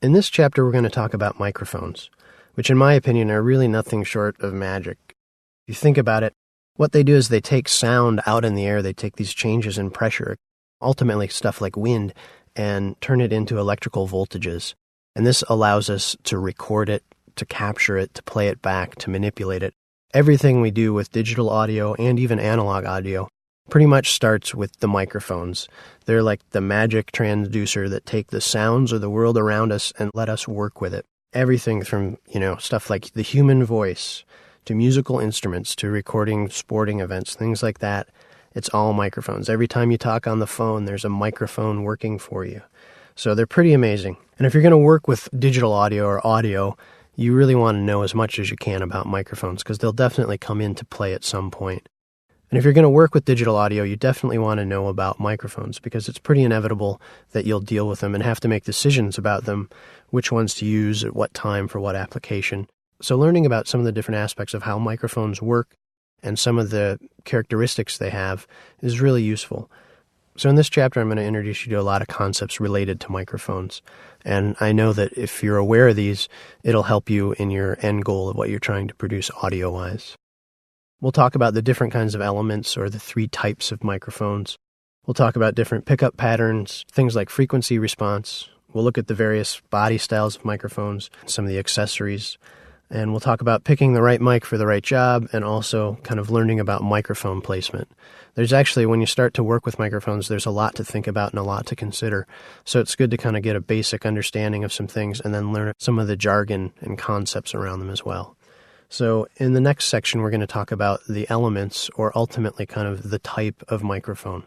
In this chapter, we're going to talk about microphones, which in my opinion are really nothing short of magic. If you think about it, what they do is they take sound out in the air, they take these changes in pressure, ultimately stuff like wind, and turn it into electrical voltages. And this allows us to record it, to capture it, to play it back, to manipulate it. Everything we do with digital audio and even analog audio pretty much starts with the microphones. They're like the magic transducer that take the sounds of the world around us and let us work with it. Everything from, stuff like the human voice to musical instruments to recording sporting events, things like that. It's all microphones. Every time you talk on the phone, there's a microphone working for you. So they're pretty amazing. And if you're going to work with digital audio or audio, you really want to know as much as you can about microphones because they'll definitely come into play at some point. And if you're going to work with digital audio, you definitely want to know about microphones because it's pretty inevitable that you'll deal with them and have to make decisions about them, which ones to use at what time for what application. So learning about some of the different aspects of how microphones work and some of the characteristics they have is really useful. So in this chapter, I'm going to introduce you to a lot of concepts related to microphones. And I know that if you're aware of these, it'll help you in your end goal of what you're trying to produce audio-wise. We'll talk about the different kinds of elements or the 3 types of microphones. We'll talk about different pickup patterns, things like frequency response. We'll look at the various body styles of microphones, some of the accessories. And we'll talk about picking the right mic for the right job and also kind of learning about microphone placement. There's actually, when you start to work with microphones, there's a lot to think about and a lot to consider. So it's good to kind of get a basic understanding of some things and then learn some of the jargon and concepts around them as well. So in the next section, we're going to talk about the elements or ultimately kind of the type of microphone.